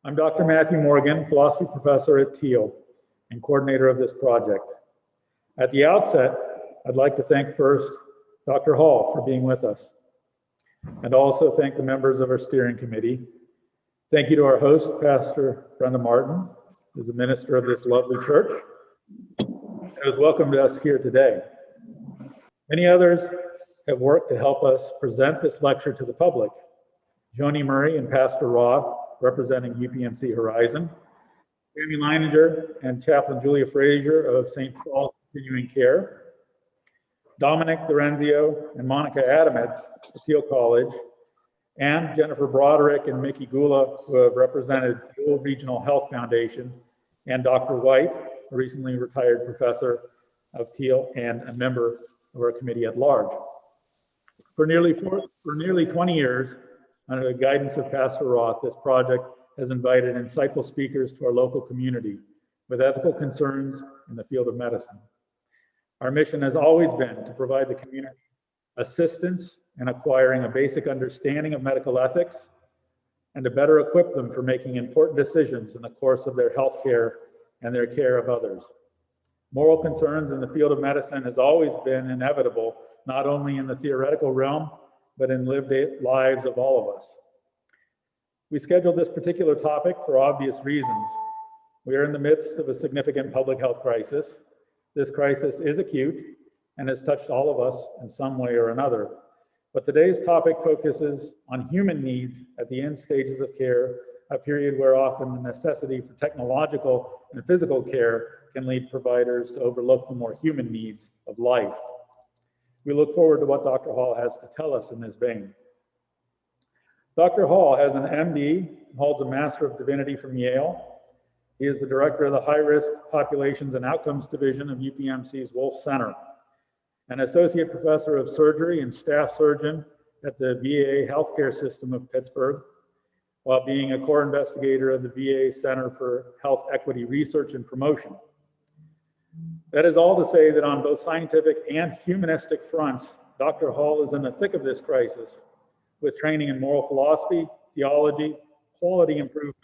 I'm Dr. Matthew Morgan, philosophy professor at Thiel and coordinator of this project. At the outset, I'd like to thank first Dr. Hall for being with us, and also thank the members of our steering committee. Thank you to our host, Pastor Brenda Martin, who's the minister of this lovely church, and has welcomed us here today. Many others have worked to help us present this lecture to the public. Joni Murray and Pastor Roth, representing UPMC Horizon, Tammy Leininger and Chaplain Julia Frazier of St. Paul's Continuing Care, Dominic Lorenzio and Monica Adamitz at Thiel College, and Jennifer Broderick and Mickey Gula, who have represented Thiel Regional Health Foundation, and Dr. White, a recently retired professor of Thiel and a member of our committee at large. For nearly 20 years, under the guidance of Pastor Roth, this project has invited insightful speakers to our local community with ethical concerns in the field of medicine. Our mission has always been to provide the community assistance in acquiring a basic understanding of medical ethics and to better equip them for making important decisions in the course of their health care and their care of others. Moral concerns in the field of medicine has always been inevitable, not only in the theoretical realm, but in lived lives of all of us. We scheduled this particular topic for obvious reasons. We are in the midst of a significant public health crisis. This crisis is acute and has touched all of us in some way or another. But today's topic focuses on human needs at the end stages of care, a period where often the necessity for technological and physical care can lead providers to overlook the more human needs of life. We look forward to what Dr. Hall has to tell us in this vein. Dr. Hall has an MD and holds a Master of Divinity from Yale. He is the director of the High Risk Populations and Outcomes Division of UPMC's Wolf Center, an associate professor of surgery and staff surgeon at the VA healthcare system of Pittsburgh, while being a core investigator of the VA Center for Health Equity Research and Promotion. That is all to say that on both scientific and humanistic fronts, Dr. Hall is in the thick of this crisis with training in moral philosophy, theology, quality improvement,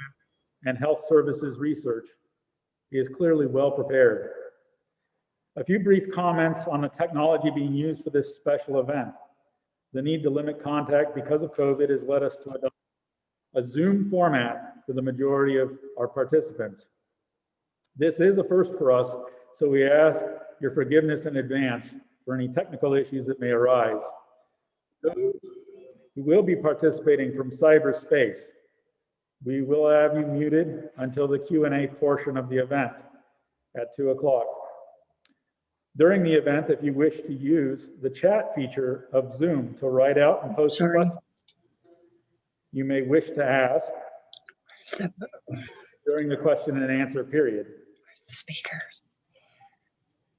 and health services research. He is clearly well prepared. A few brief comments on the technology being used for this special event. The need to limit contact because of COVID has led us to adopt a Zoom format for the majority of our participants. This is a first for us, so we ask your forgiveness in advance for any technical issues that may arise. Those who will be participating from cyberspace, we will have you muted until the Q&A portion of the event at 2 o'clock. During the event, if you wish to use the chat feature of Zoom to write out and post questions you may wish to ask during the question and answer period. Speaker.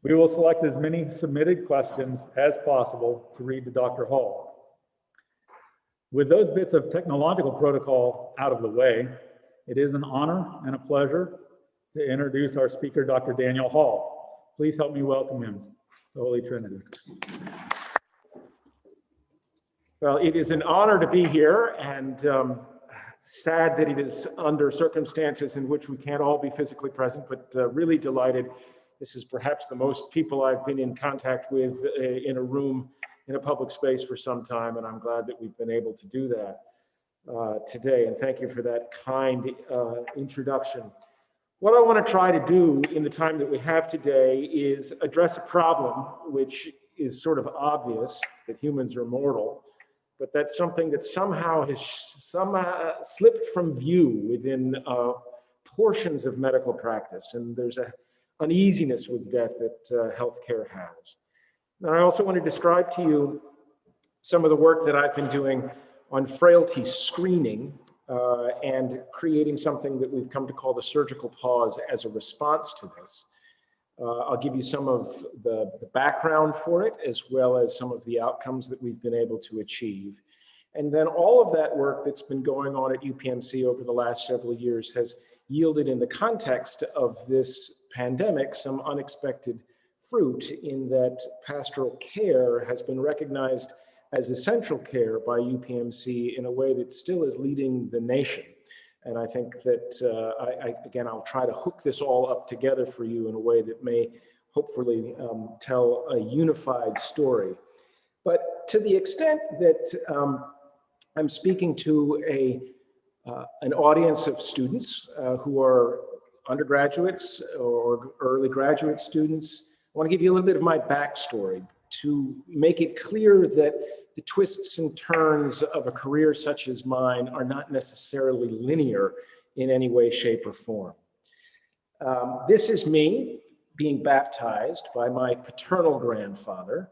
We will select as many submitted questions as possible to read to Dr. Hall. With those bits of technological protocol out of the way, it is an honor and a pleasure to introduce our speaker, Dr. Daniel Hall. Please help me welcome him to Holy Trinity. Well, it is an honor to be here, and sad that it is under circumstances in which we can't all be physically present, but really delighted. This is perhaps the most people I've been in contact with in a room, in a public space for some time, and I'm glad that we've been able to do that today, and thank you for that kind introduction. What I want to try to do in the time that we have today is address a problem which is sort of obvious, that humans are mortal, but that's something that somehow has slipped from view within portions of medical practice, and there's a uneasiness with death that healthcare has. Now, I also want to describe to you some of the work that I've been doing on frailty screening and creating something that we've come to call the surgical pause as a response to this. I'll give you some of the background for it, as well as some of the outcomes that we've been able to achieve. And then all of that work that's been going on at UPMC over the last several years has yielded, in the context of this pandemic, some unexpected fruit, in that pastoral care has been recognized as essential care by UPMC in a way that still is leading the nation. And I think that, again, I'll try to hook this all up together for you in a way that may hopefully tell a unified story. But to the extent that I'm speaking to an audience of students who are undergraduates or early graduate students, I want to give you a little bit of my backstory to make it clear that the twists and turns of a career such as mine are not necessarily linear in any way, shape, or form. This is me being baptized by my paternal grandfather.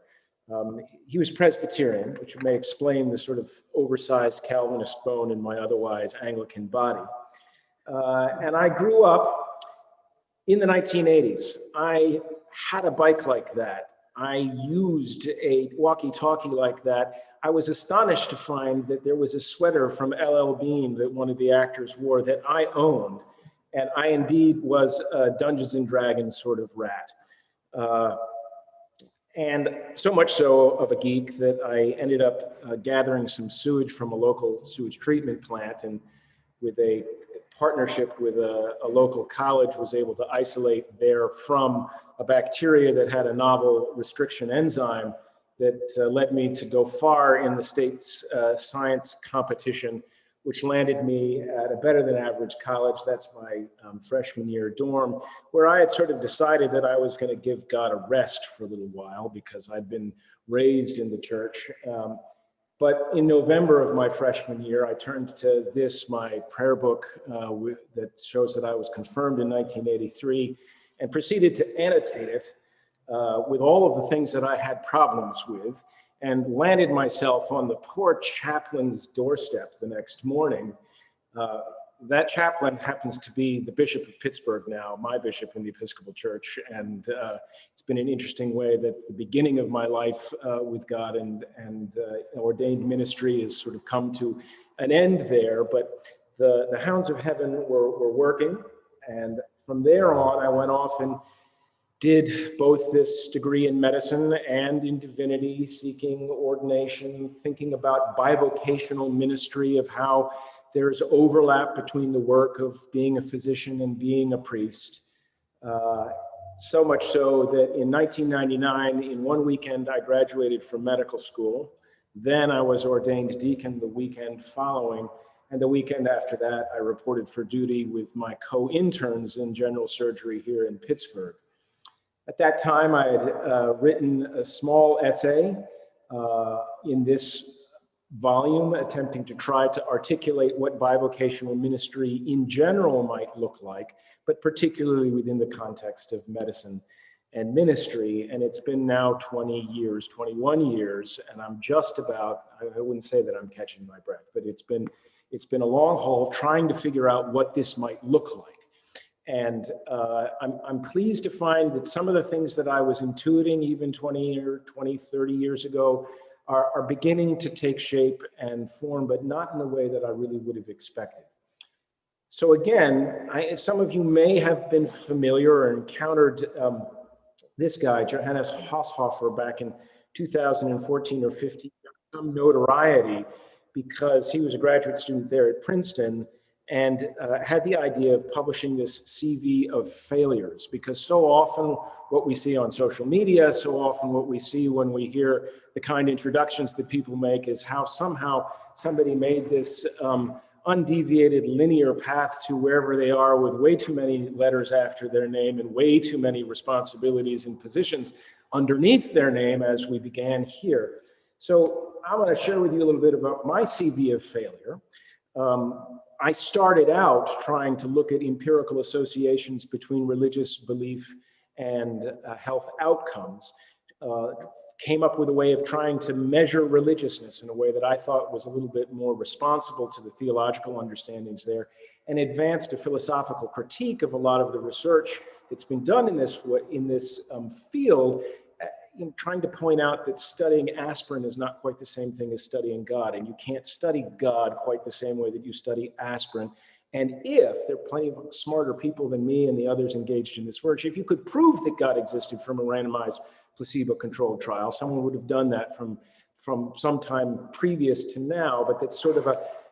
He was Presbyterian, which may explain the sort of oversized Calvinist bone in my otherwise Anglican body. And I grew up in the 1980s. I had a bike like that. I used a walkie-talkie like that. I was astonished to find that there was a sweater from LL Bean that one of the actors wore that I owned. And I indeed was a Dungeons and Dragons sort of rat. And so much so of a geek that I ended up gathering some sewage from a local sewage treatment plant, and with a partnership with a local college was able to isolate there from a bacteria that had a novel restriction enzyme that led me to go far in the state's science competition, which landed me at a better than average college. That's my freshman year dorm, where I had sort of decided that I was going to give God a rest for a little while because I'd been raised in the church. But in November of my freshman year, I turned to this, my prayer book that shows that I was confirmed in 1983, and proceeded to annotate it with all of the things that I had problems with, and landed myself on the poor chaplain's doorstep the next morning. That chaplain happens to be the Bishop of Pittsburgh now, my bishop in the Episcopal Church, and it's been an interesting way that the beginning of my life with God and ordained ministry has sort of come to an end there, but the hounds of heaven were working, and from there on I went off and did both this degree in medicine and in divinity, seeking ordination, thinking about bivocational ministry, of how there's overlap between the work of being a physician and being a priest. So much so that in 1999, in one weekend, I graduated from medical school. Then I was ordained deacon the weekend following. And the weekend after that, I reported for duty with my co-interns in general surgery here in Pittsburgh. At that time, I had written a small essay in this volume, attempting to try to articulate what bivocational ministry in general might look like, but particularly within the context of medicine and ministry. And it's been now 21 years, and I'm just about, I wouldn't say that I'm catching my breath, but it's been a long haul trying to figure out what this might look like. And I'm pleased to find that some of the things that I was intuiting even 30 years ago are beginning to take shape and form, but not in the way that I really would have expected. So again, some of you may have been familiar or encountered this guy, Johannes Haushofer, back in 2014 or 15, some notoriety because he was a graduate student there at Princeton and had the idea of publishing this CV of failures, because so often what we see on social media, so often what we see when we hear the kind introductions that people make is how somehow somebody made this undeviated linear path to wherever they are with way too many letters after their name and way too many responsibilities and positions underneath their name, as we began here. So I want to share with you a little bit about my CV of failure. I started out trying to look at empirical associations between religious belief and health outcomes. Came up with a way of trying to measure religiousness in a way that I thought was a little bit more responsible to the theological understandings there, and advanced a philosophical critique of a lot of the research that's been done in this field, in trying to point out that studying aspirin is not quite the same thing as studying God, and you can't study God quite the same way that you study aspirin. And if there are plenty of smarter people than me and the others engaged in this work, if you could prove that God existed from a randomized placebo-controlled trial, someone would have done that from some time previous to now, but that's sort of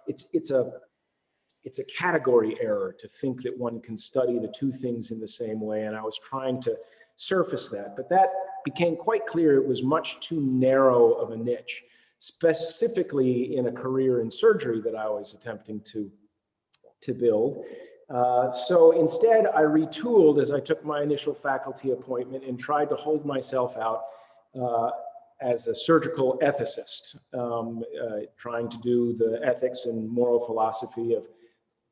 it's it's a category error to think that one can study the two things in the same way. And I was trying to surface that, but that became quite clear it was much too narrow of a niche, specifically in a career in surgery that I was attempting to build. So instead, I retooled as I took my initial faculty appointment and tried to hold myself out as a surgical ethicist, trying to do the ethics and moral philosophy of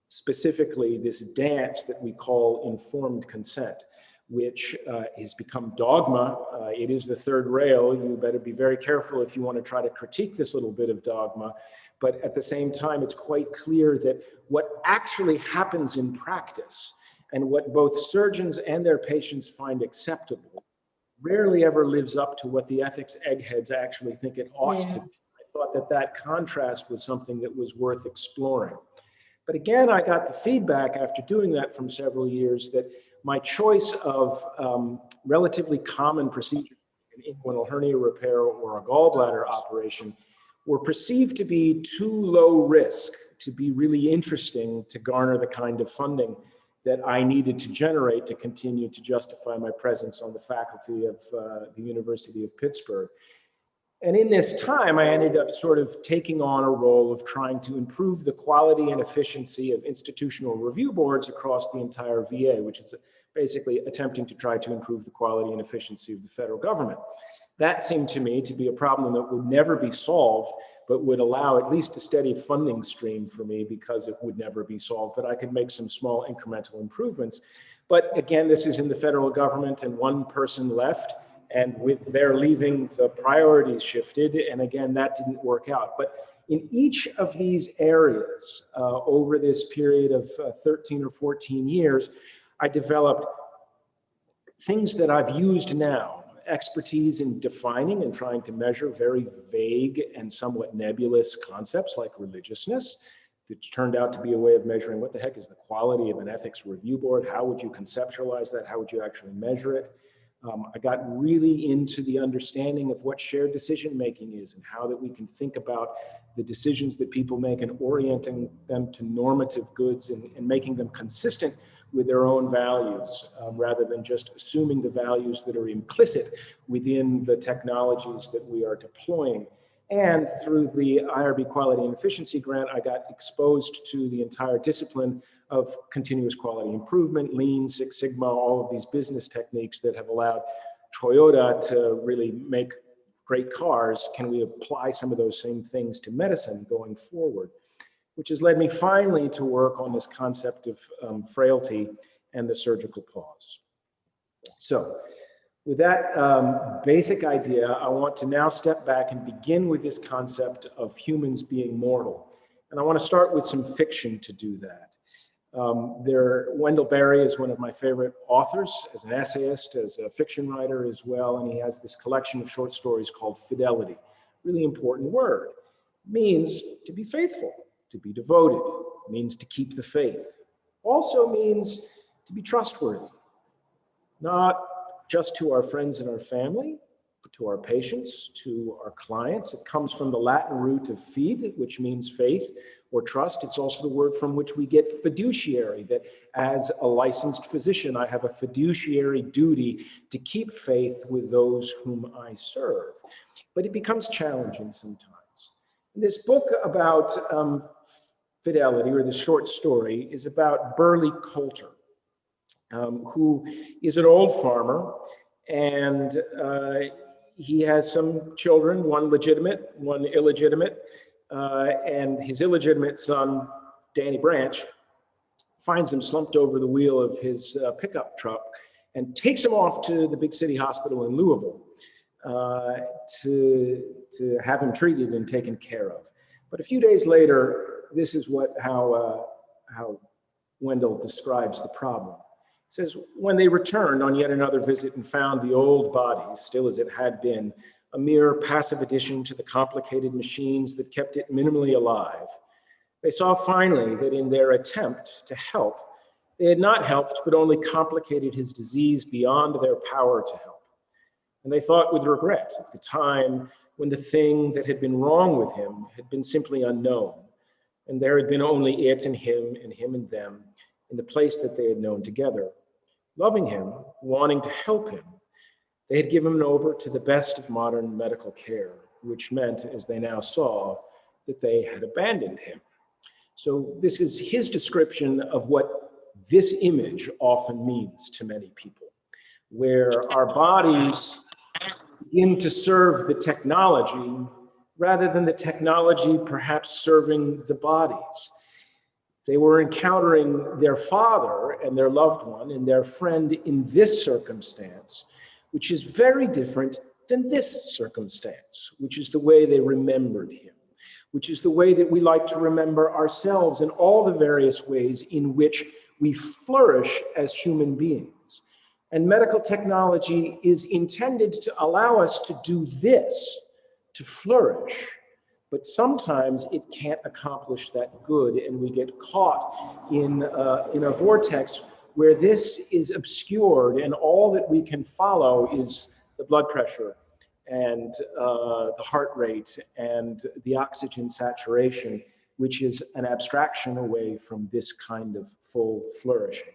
specifically this dance that we call informed consent, which has become dogma. It is the third rail. You better be very careful if you want to try to critique this little bit of dogma. But at the same time, it's quite clear that what actually happens in practice and what both surgeons and their patients find acceptable rarely ever lives up to what the ethics eggheads actually think it ought to be. I thought that that contrast was something that was worth exploring. But again, I got the feedback after doing that from several years that my choice of relatively common procedures, an inguinal hernia repair or a gallbladder operation, were perceived to be too low risk to be really interesting to garner the kind of funding that I needed to generate to continue to justify my presence on the faculty of the University of Pittsburgh. And in this time, I ended up sort of taking on a role of trying to improve the quality and efficiency of institutional review boards across the entire VA, which is basically attempting to try to improve the quality and efficiency of the federal government. That seemed to me to be a problem that would never be solved, but would allow at least a steady funding stream for me because it would never be solved, but I could make some small incremental improvements. But again, this is in the federal government and one person left, and with their leaving, the priorities shifted, and again, that didn't work out. But in each of these areas, over this period of 13 or 14 years, I developed things that I've used now, expertise in defining and trying to measure very vague and somewhat nebulous concepts like religiousness, which turned out to be a way of measuring what the heck is the quality of an ethics review board, how would you conceptualize that, how would you actually measure it. I got really into the understanding of what shared decision-making is and how that we can think about the decisions that people make and orienting them to normative goods and making them consistent with their own values, rather than just assuming the values that are implicit within the technologies that we are deploying. And through the IRB Quality and Efficiency Grant, I got exposed to the entire discipline of continuous quality improvement, Lean, Six Sigma, all of these business techniques that have allowed Toyota to really make great cars. Can we apply some of those same things to medicine going forward? Which has led me finally to work on this concept of frailty and the surgical pause. So with that basic idea, I want to now step back and begin with this concept of humans being mortal. And I want to start with some fiction to do that. Wendell Berry is one of my favorite authors as an essayist, as a fiction writer as well, and he has this collection of short stories called Fidelity. Really important word. It means to be faithful, to be devoted. It means to keep the faith. Also means to be trustworthy, not just to our friends and our family, but to our patients, to our clients. It comes from the Latin root of fide, which means faith or trust. It's also the word from which we get fiduciary, that as a licensed physician, I have a fiduciary duty to keep faith with those whom I serve. But it becomes challenging sometimes. This book about fidelity, or the short story, is about Burley Coulter, who is an old farmer, and he has some children, one legitimate, one illegitimate, and his illegitimate son, Danny Branch, finds him slumped over the wheel of his pickup truck and takes him off to the big city hospital in Louisville to have him treated and taken care of. But a few days later, this is how Wendell describes the problem. He says, when they returned on yet another visit and found the old body, still as it had been, a mere passive addition to the complicated machines that kept it minimally alive, they saw finally that in their attempt to help, they had not helped, but only complicated his disease beyond their power to help. And they thought with regret at the time when the thing that had been wrong with him had been simply unknown. and there had been only it and him and them in the place that they had known together. Loving him, wanting to help him, they had given him over to the best of modern medical care, which meant, as they now saw, that they had abandoned him. So this is his description of what this image often means to many people, where our bodies begin to serve the technology rather than the technology perhaps serving the bodies. They were encountering their father and their loved one and their friend in this circumstance, which is very different than this circumstance, which is the way they remembered him, which is the way that we like to remember ourselves in all the various ways in which we flourish as human beings. And medical technology is intended to allow us to do this, to flourish. But sometimes it can't accomplish that good, and we get caught in a vortex where this is obscured, and all that we can follow is the blood pressure and the heart rate and the oxygen saturation, which is an abstraction away from this kind of full flourishing.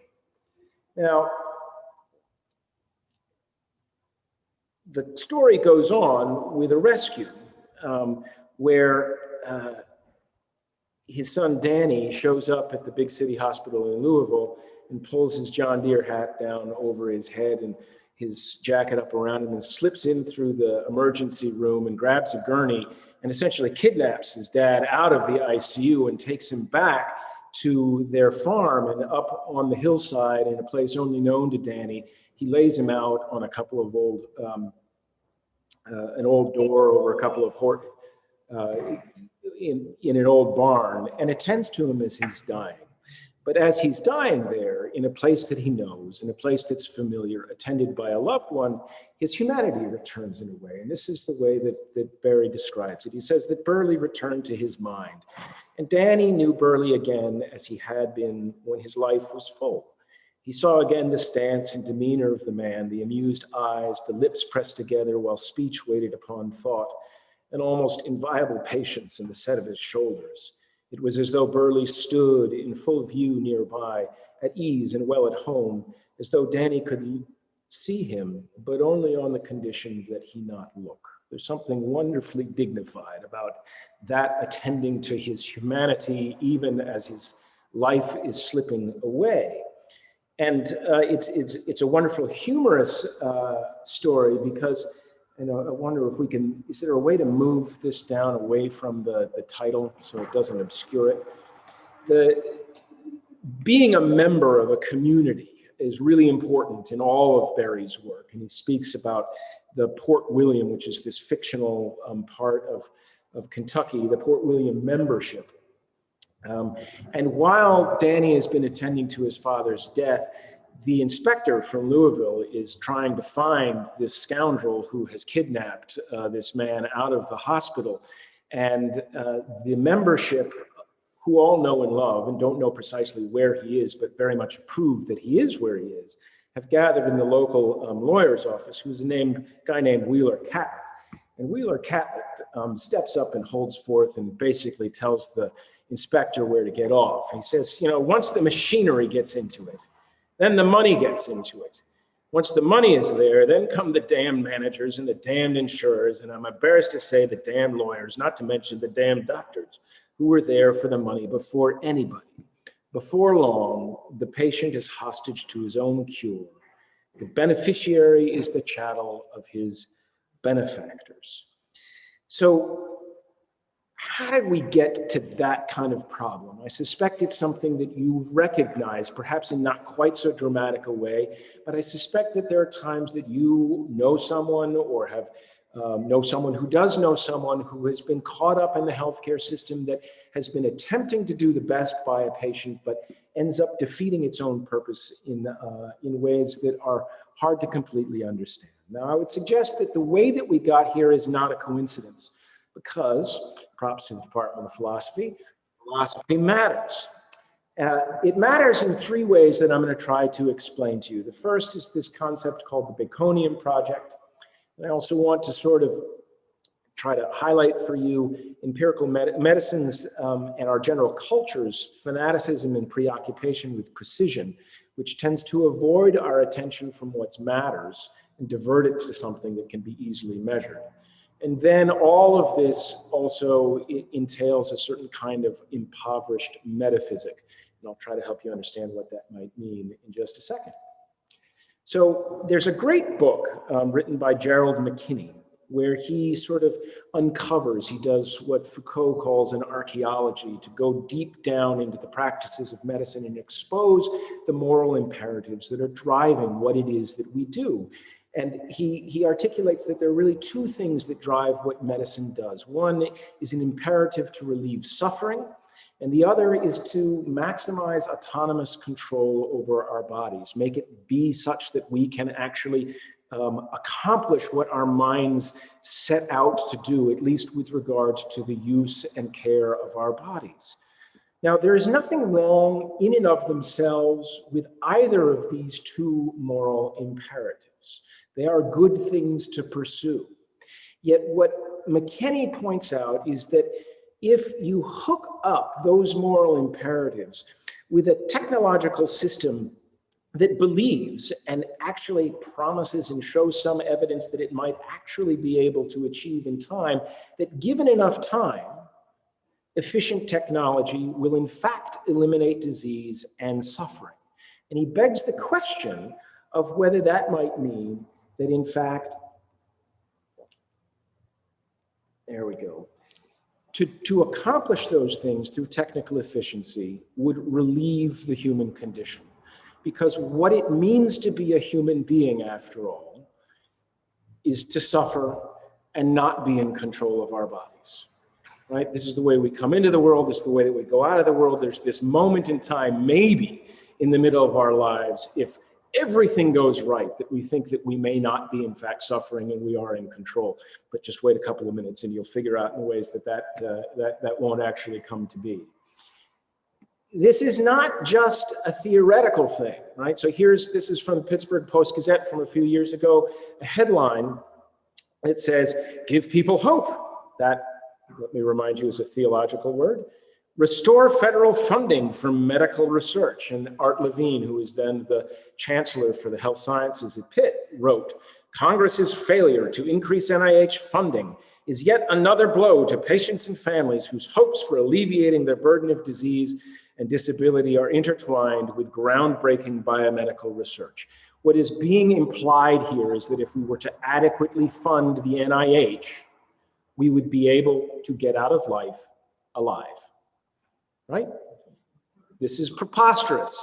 Now, the story goes on with a rescue where his son Danny shows up at the big city hospital in Louisville and pulls his John Deere hat down over his head and his jacket up around him and slips in through the emergency room and grabs a gurney and essentially kidnaps his dad out of the ICU and takes him back to their farm. And up on the hillside in a place only known to Danny, he lays him out on a couple of old, an old door over a couple of in an old barn, and attends to him as he's dying. But as he's dying there, in a place that he knows, in a place that's familiar, attended by a loved one, his humanity returns in a way. And this is the way that Barry describes it. He says that Burley returned to his mind. And Danny knew Burley again as he had been when his life was full. He saw again the stance and demeanor of the man, the amused eyes, the lips pressed together while speech waited upon thought, an almost inviolable patience in the set of his shoulders. It was as though Burley stood in full view nearby, at ease and well at home, as though Danny could see him, but only on the condition that he not look. There's something wonderfully dignified about that attending to his humanity, even as his life is slipping away. And it's a wonderful humorous story because, you know, I wonder if we can, is there a way to move this down away from the title so it doesn't obscure it? Being a member of a community is really important in all of Barry's work. And he speaks about the Port William, which is this fictional part of Kentucky, the Port William membership. And while Danny has been attending to his father's death, the inspector from Louisville is trying to find this scoundrel who has kidnapped this man out of the hospital. And the membership, who all know and love and don't know precisely where he is, but very much approve that he is where he is, have gathered in the local lawyer's office, who's a guy named Wheeler Catlett. And Wheeler Catlett steps up and holds forth and basically tells the inspector where to get off. He says, you know, once the machinery gets into it, then the money gets into it. Once the money is there, then come the damned managers and the damned insurers, and I'm embarrassed to say the damned lawyers, not to mention the damned doctors, who were there for the money before anybody. Before long, the patient is hostage to his own cure. The beneficiary is the chattel of his benefactors. So how did we get to that kind of problem? I suspect it's something that you recognize, perhaps in not quite so dramatic a way, but I suspect that there are times that you know someone or have know someone who does know someone who has been caught up in the healthcare system that has been attempting to do the best by a patient, but ends up defeating its own purpose in ways that are hard to completely understand. Now, I would suggest that the way that we got here is not a coincidence, because, props to the Department of Philosophy matters. It matters in three ways that I'm going to try to explain to you. The first is this concept called the Baconian project. And I also want to sort of try to highlight for you empirical medicines and our general culture's fanaticism and preoccupation with precision, which tends to avoid our attention from what matters and divert it to something that can be easily measured. And then all of this also entails a certain kind of impoverished metaphysic. And I'll try to help you understand what that might mean in just a second. So there's a great book written by Gerald McKinney, where he sort of uncovers, he does what Foucault calls an archaeology, to go deep down into the practices of medicine and expose the moral imperatives that are driving what it is that we do. And he articulates that there are really two things that drive what medicine does. One is an imperative to relieve suffering, and the other is to maximize autonomous control over our bodies, make it be such that we can actually accomplish what our minds set out to do, at least with regards to the use and care of our bodies. Now, there is nothing wrong in and of themselves with either of these two moral imperatives. They are good things to pursue. Yet what McKinney points out is that if you hook up those moral imperatives with a technological system that believes and actually promises and shows some evidence that it might actually be able to achieve in time, that given enough time, efficient technology will in fact eliminate disease and suffering. And he begs the question of whether that might mean that in fact, there we go, to accomplish those things through technical efficiency would relieve the human condition. Because what it means to be a human being, after all, is to suffer and not be in control of our bodies, right? This is the way we come into the world. This is the way that we go out of the world. There's this moment in time, maybe in the middle of our lives, if everything goes right, that we think that we may not be in fact suffering and we are in control. But just wait a couple of minutes and you'll figure out in ways that won't actually come to be. This is not just a theoretical thing, right? So this is from the Pittsburgh Post-Gazette from a few years ago, a headline that says, "Give people hope." That, let me remind you, is a theological word. "Restore federal funding for medical research." And Art Levine, who was then the chancellor for the health sciences at Pitt, wrote, "Congress's failure to increase NIH funding is yet another blow to patients and families whose hopes for alleviating their burden of disease and disability are intertwined with groundbreaking biomedical research." What is being implied here is that if we were to adequately fund the NIH, we would be able to get out of life alive, right? This is preposterous,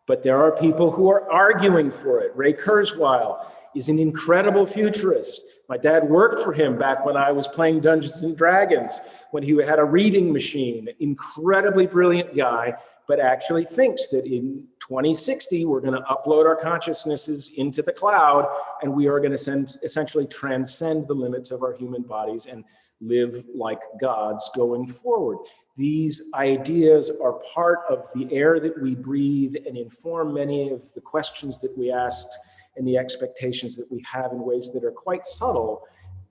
but there are people who are arguing for it. Ray Kurzweil is an incredible futurist. My dad worked for him back when I was playing Dungeons and Dragons, when he had a reading machine. Incredibly brilliant guy, but actually thinks that in 2060, we're going to upload our consciousnesses into the cloud, and we are going to essentially transcend the limits of our human bodies and live like gods going forward. These ideas are part of the air that we breathe and inform many of the questions that we ask and the expectations that we have in ways that are quite subtle.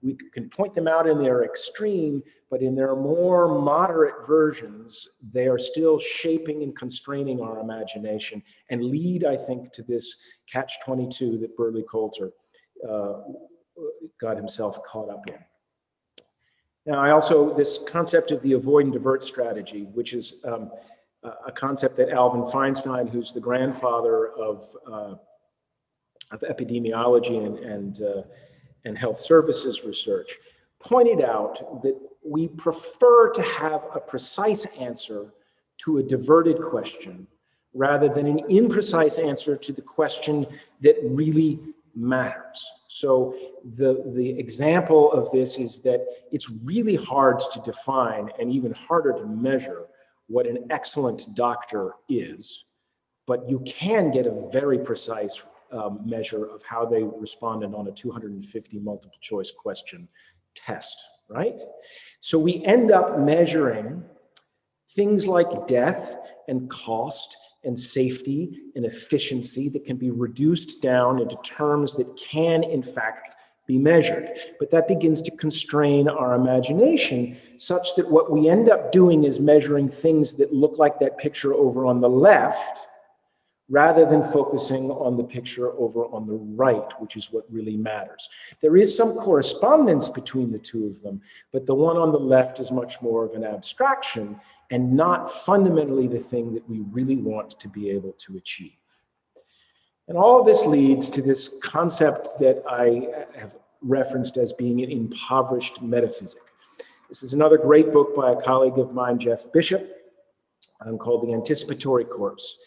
We can point them out in their extreme, but in their more moderate versions, they are still shaping and constraining our imagination and lead, I think, to this catch-22 that Burley Coulter got himself caught up in. Now, this concept of the avoid and divert strategy, which is a concept that Alvin Feinstein, who's the grandfather of epidemiology and health services research, pointed out that we prefer to have a precise answer to a diverted question rather than an imprecise answer to the question that really matters. So the example of this is that it's really hard to define and even harder to measure what an excellent doctor is, but you can get a very precise measure of how they responded on a 250 multiple choice question test, right? So we end up measuring things like death and cost and safety and efficiency that can be reduced down into terms that can in fact be measured. But that begins to constrain our imagination such that what we end up doing is measuring things that look like that picture over on the left, rather than focusing on the picture over on the right, which is what really matters. There is some correspondence between the two of them, but the one on the left is much more of an abstraction and not fundamentally the thing that we really want to be able to achieve. And all of this leads to this concept that I have referenced as being an impoverished metaphysic. This is another great book by a colleague of mine, Jeff Bishop, called The Anticipatory Corpse.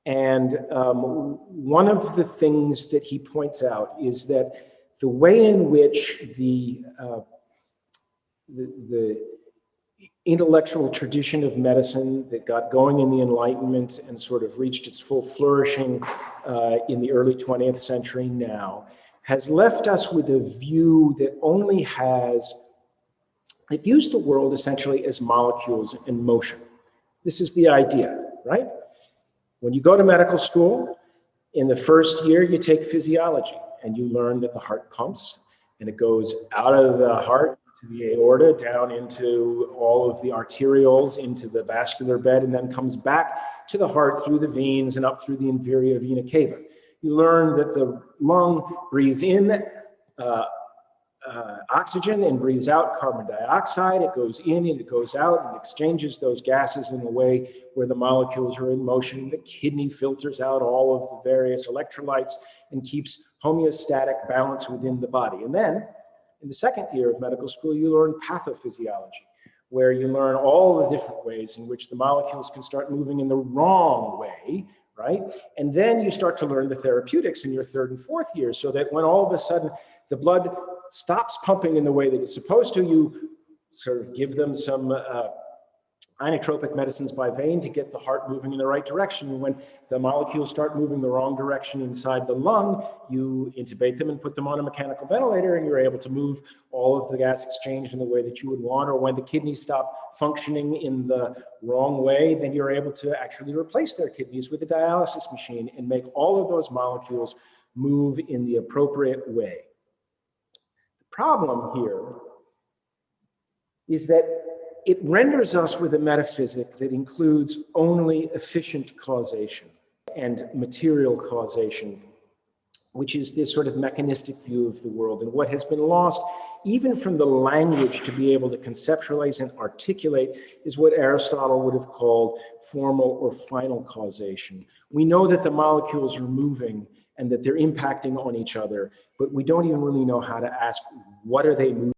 And one of the things that he points out is that the way in which the intellectual tradition of medicine that got going in the Enlightenment and sort of reached its full flourishing in the early 20th century now has left us with a view that only has, it views the world essentially as molecules in motion. This is the idea, right? When you go to medical school, in the first year, you take physiology and you learn that the heart pumps and it goes out of the heart to the aorta, down into all of the arterioles, into the vascular bed, and then comes back to the heart through the veins and up through the inferior vena cava. You learn that the lung breathes in oxygen and breathes out carbon dioxide. It goes in and it goes out and exchanges those gases in a way where the molecules are in motion. The kidney filters out all of the various electrolytes and keeps homeostatic balance within the body. And then in the second year of medical school, you learn pathophysiology, where you learn all the different ways in which the molecules can start moving in the wrong way, right? And then you start to learn the therapeutics in your third and fourth years, so that when all of a sudden the blood stops pumping in the way that it's supposed to, you sort of give them some inotropic medicines by vein to get the heart moving in the right direction. And when the molecules start moving the wrong direction inside the lung, you intubate them and put them on a mechanical ventilator, and you're able to move all of the gas exchange in the way that you would want. Or when the kidneys stop functioning in the wrong way, then you're able to actually replace their kidneys with a dialysis machine and make all of those molecules move in the appropriate way. The problem here is that it renders us with a metaphysic that includes only efficient causation and material causation, which is this sort of mechanistic view of the world. And what has been lost, even from the language to be able to conceptualize and articulate, is what Aristotle would have called formal or final causation. We know that the molecules are moving and that they're impacting on each other, but we don't even really know how to ask, what are they moving